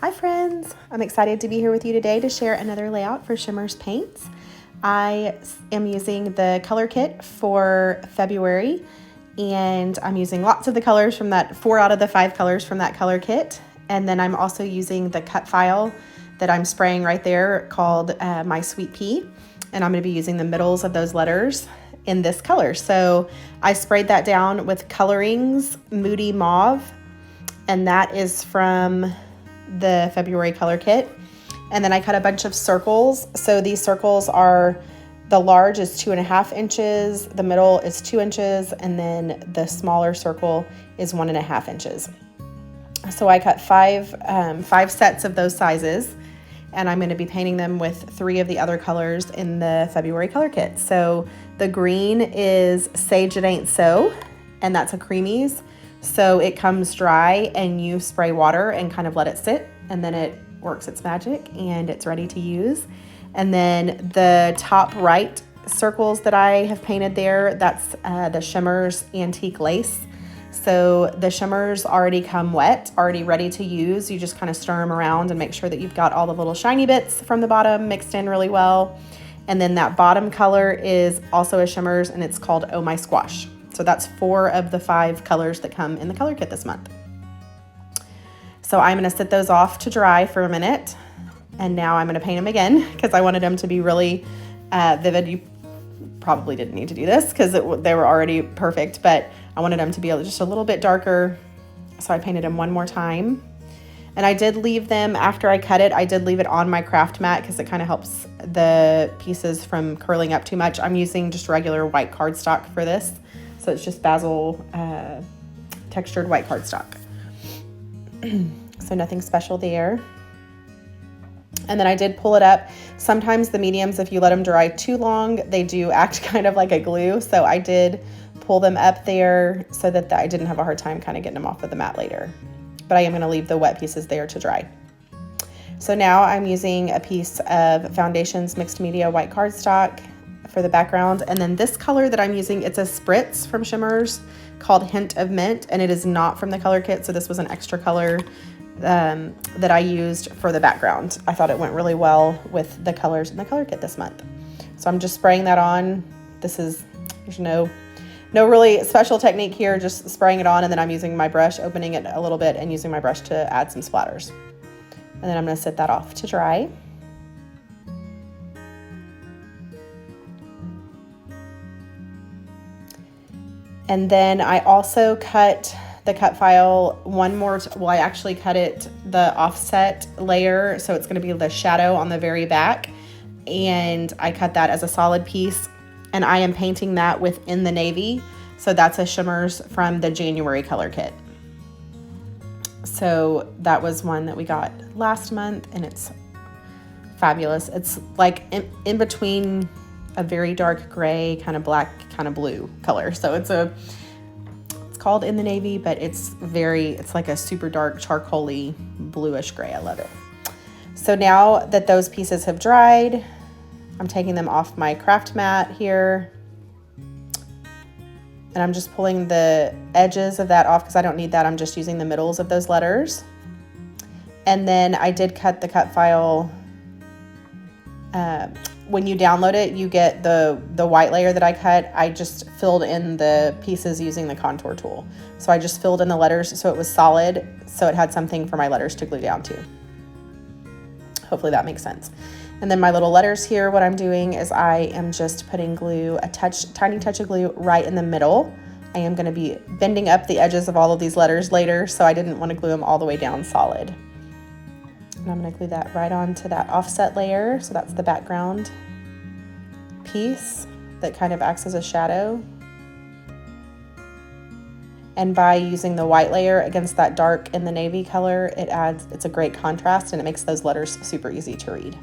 Hi friends, I'm excited to be here with you today to share another layout for Shimmer's Paints. I am using the color kit for February, and I'm using lots of the colors from that, 4 out of the 5 colors from that color kit. And then I'm also using the cut file that I'm spraying right there called My Sweet Pea, and I'm going to be using the middles of those letters in this color. So I sprayed that down with Coloring's Moody Mauve, and that is from the February color kit. And then I cut a bunch of circles. So these circles are, the large is 2.5 inches, the middle is 2 inches, and then the smaller circle is 1.5 inches. So I cut five sets of those sizes, and I'm going to be painting them with 3 of the other colors in the February color kit. So the green is Sage It Ain't So, and that's a creamies. So it comes dry and you spray water and kind of let it sit, and then it works its magic and it's ready to use. And then the top right circles that I have painted there, that's the Shimmer's Antique Lace. So the shimmers already come wet, already ready to use. You just kind of stir them around and make sure that you've got all the little shiny bits from the bottom mixed in really well. And then that bottom color is also a Shimmer's, and it's called Oh My Squash. So that's 4 of the 5 colors that come in the color kit this month. So I'm going to sit those off to dry for a minute, and now I'm going to paint them again because I wanted them to be really vivid. You probably didn't need to do this because they were already perfect, but I wanted them to be just a little bit darker, so I painted them one more time. And I did leave them, after I cut it, I did leave it on my craft mat because it kind of helps the pieces from curling up too much. I'm using just regular white cardstock for this. So it's just basil textured white cardstock. So nothing special there. And then I did pull it up. Sometimes the mediums, if you let them dry too long, they do act kind of like a glue. So I did pull them up there so that I didn't have a hard time kind of getting them off of the mat later. But I am going to leave the wet pieces there to dry. So now I'm using a piece of Foundations Mixed Media white cardstock for the background. And then this color that I'm using, it's a spritz from Shimmer's called Hint of Mint, and it is not from the color kit. So this was an extra color that I used for the background. I thought it went really well with the colors in the color kit this month. So I'm just spraying that on. There's no really special technique here, just spraying it on, and then I'm using my brush, opening it a little bit and using my brush to add some splatters. And then I'm going to sit that off to dry. And then I also cut the cut file one more, I actually cut it the offset layer, so it's going to be the shadow on the very back, and I cut that as a solid piece, and I am painting that within the navy. So that's a Shimmer's from the January color kit. So that was one that we got last month, and it's fabulous. It's like in between a very dark gray, kind of black, kind of blue color. So it's called In the Navy, but it's like a super dark charcoaly bluish gray. I love it. So now that those pieces have dried, I'm taking them off my craft mat here, and I'm just pulling the edges of that off because I don't need that. I'm just using the middles of those letters. And then I did cut the cut file. When you download it, you get the white layer that I cut. I just filled in the pieces using the contour tool. So I just filled in the letters so it was solid, so it had something for my letters to glue down to. Hopefully that makes sense. And then my little letters here, what I'm doing is I am just putting glue, tiny touch of glue right in the middle. I am going to be bending up the edges of all of these letters later, so I didn't want to glue them all the way down solid. And I'm going to glue that right onto that offset layer. So that's the background piece that kind of acts as a shadow. And by using the white layer against that dark in the navy color, it's a great contrast, and it makes those letters super easy to read.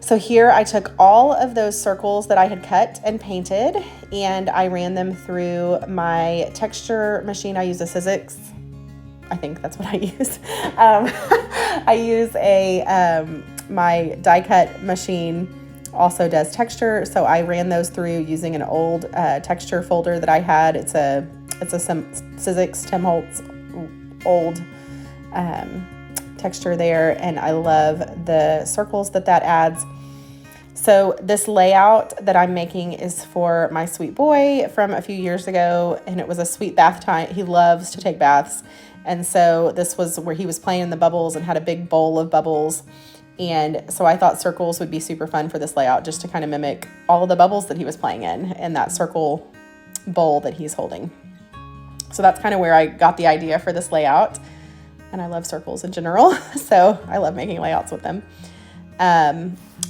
So here I took all of those circles that I had cut and painted, and I ran them through my texture machine. I use a Sizzix. I think that's what I use. I use my die cut machine also does texture, so I ran those through using an old texture folder that I had. It's a Sizzix Tim Holtz old texture there, and I love the circles that adds. So this layout that I'm making is for my sweet boy from a few years ago, and it was a sweet bath time. He loves to take baths, and so this was where he was playing in the bubbles and had a big bowl of bubbles. And so I thought circles would be super fun for this layout, just to kind of mimic all of the bubbles that he was playing in and that circle bowl that he's holding. So that's kind of where I got the idea for this layout. And I love circles in general, so I love making layouts with them.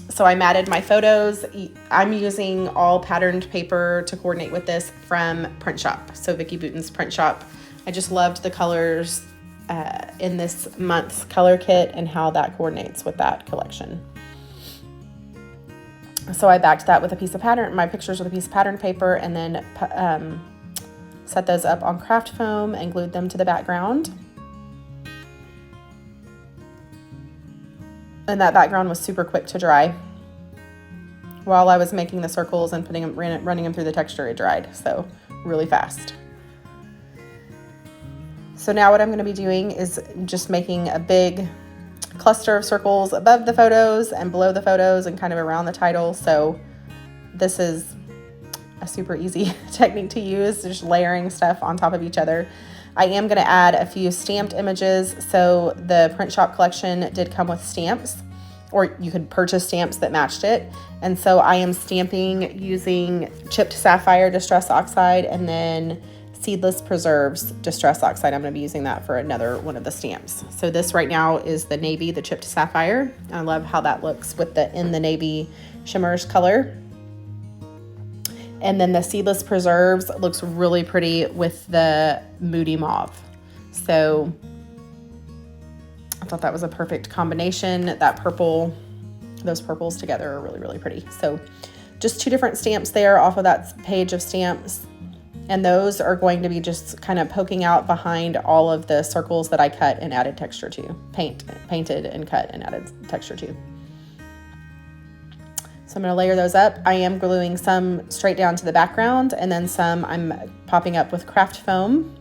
So I matted my photos. I'm using all patterned paper to coordinate with this from Print Shop. So Vicki Bouton's Print Shop. I just loved the colors in this month's color kit and how that coordinates with that collection. So I backed that with a piece of pattern, my pictures with a piece of patterned paper, and then set those up on craft foam and glued them to the background. And that background was super quick to dry. While I was making the circles and running them through the texture, it dried, so really fast. So now what I'm going to be doing is just making a big cluster of circles above the photos and below the photos and kind of around the title. So this is a super easy technique to use, just layering stuff on top of each other. I am going to add a few stamped images. So the Print Shop collection did come with stamps, or you could purchase stamps that matched it. And so I am stamping using chipped sapphire distress oxide and then Seedless Preserves Distress Oxide. I'm going to be using that for another one of the stamps. So this right now is the navy, the chipped sapphire. I love how that looks with the in the navy shimmers color. And then the Seedless Preserves looks really pretty with the moody mauve. So I thought that was a perfect combination. That purple, those purples together are really, really pretty. So just two different stamps there off of that page of stamps. And those are going to be just kind of poking out behind all of the circles that I cut and added texture to. Painted and cut and added texture to. So I'm going to layer those up. I am gluing some straight down to the background, and then some I'm popping up with craft foam.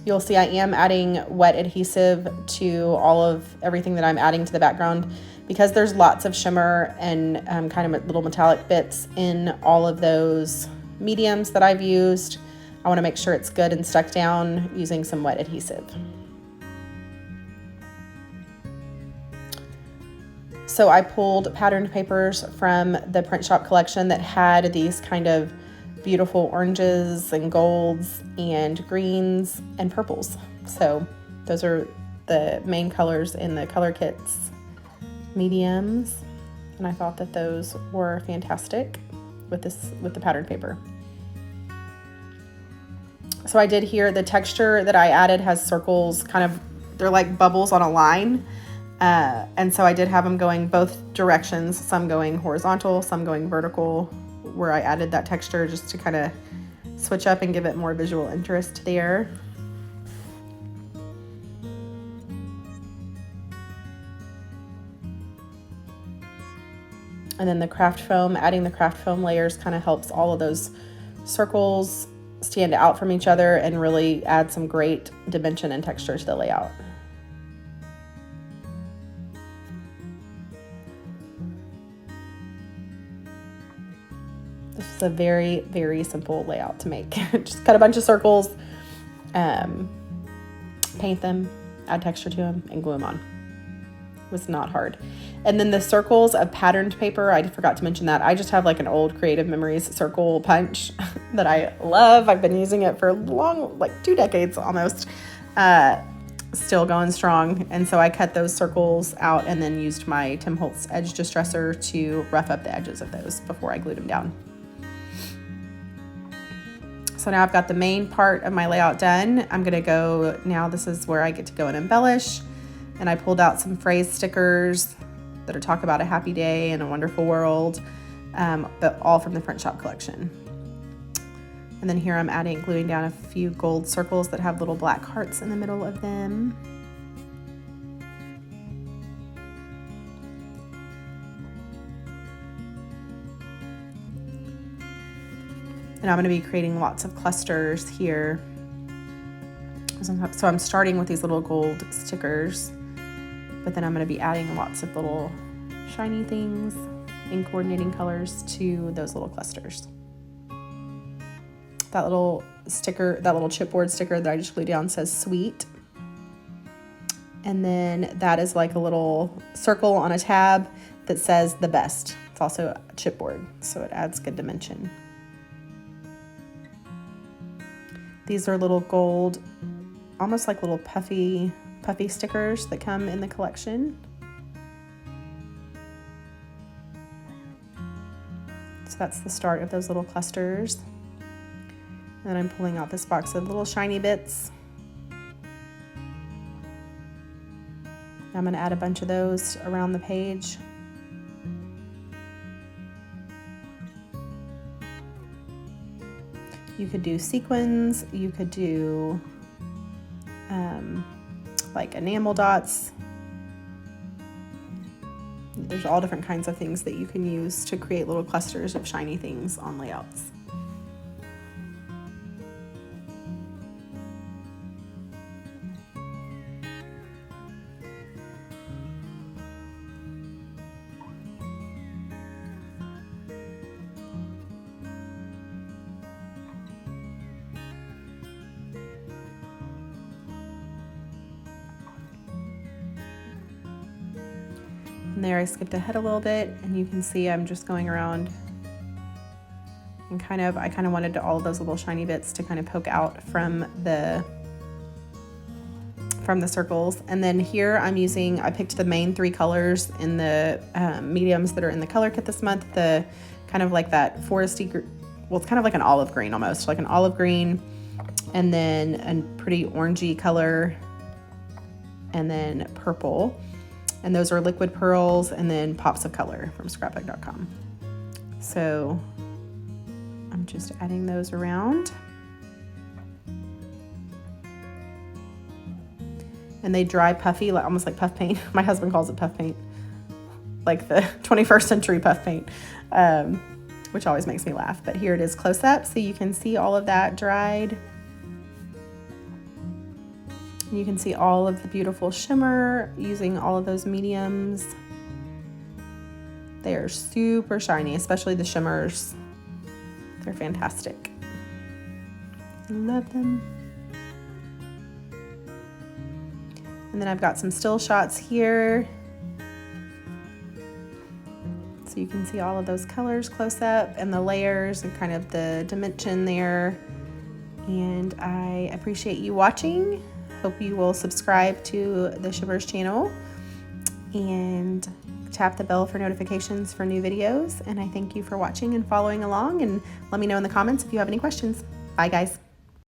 You'll see I am adding wet adhesive to everything that I'm adding to the background, because there's lots of shimmer and kind of little metallic bits in all of those mediums that I've used. I want to make sure it's good and stuck down using some wet adhesive. So I pulled patterned papers from the Print Shop collection that had these kind of beautiful oranges and golds and greens and purples. So those are the main colors in the color kits mediums, and I thought that those were fantastic with the patterned paper. So I did here, the texture that I added has circles, they're like bubbles on a line, and so I did have them going both directions, some going horizontal, some going vertical, where I added that texture just to kind of switch up and give it more visual interest there. And then the craft foam, adding the craft foam layers kind of helps all of those circles stand out from each other and really add some great dimension and texture to the layout. This is a very, very simple layout to make. Just cut a bunch of circles, paint them, add texture to them, and glue them on. It was not hard. And then the circles of patterned paper, I forgot to mention that. I just have like an old Creative Memories circle punch that I love. I've been using it for long, like 2 decades almost, still going strong. And so I cut those circles out and then used my Tim Holtz edge distresser to rough up the edges of those before I glued them down. So now I've got the main part of my layout done. I'm gonna go, now this is where I get to go and embellish. And I pulled out some phrase stickers that talk about a happy day and a wonderful world, but all from the Print Shop collection. And then here I'm gluing down a few gold circles that have little black hearts in the middle of them. And I'm going to be creating lots of clusters here. So I'm starting with these little gold stickers, but then I'm going to be adding lots of little shiny things and coordinating colors to those little clusters. That little sticker, that little chipboard sticker that I just glued down says sweet. And then that is like a little circle on a tab that says the best. It's also a chipboard, so it adds good dimension. These are little gold, almost like little puffy stickers that come in the collection. So that's the start of those little clusters. And then I'm pulling out this box of little shiny bits. I'm going to add a bunch of those around the page. You could do sequins, you could do like enamel dots. There's all different kinds of things that you can use to create little clusters of shiny things on layouts. And there I skipped ahead a little bit, and you can see I'm just going around and I kind of wanted all of those little shiny bits to kind of poke out from the circles. And then here I picked the main 3 colors in the mediums that are in the color kit this month. The kind of like that foresty, well, it's kind of like an olive green almost, like an olive green, and then a pretty orangey color, and then purple. And those are liquid pearls and then pops of color from scrapbook.com. So I'm just adding those around. And they dry puffy, like almost like puff paint. My husband calls it puff paint, like the 21st century puff paint, which always makes me laugh. But here it is close up, so you can see all of that dried. You can see all of the beautiful shimmer using all of those mediums. They are super shiny, especially the shimmers. They're fantastic. Love them. And then I've got some still shots here. So you can see all of those colors close up and the layers and kind of the dimension there. And I appreciate you watching. Hope you will subscribe to the Shimmers channel and tap the bell for notifications for new videos. And I thank you for watching and following along, and let me know in the comments if you have any questions. Bye guys.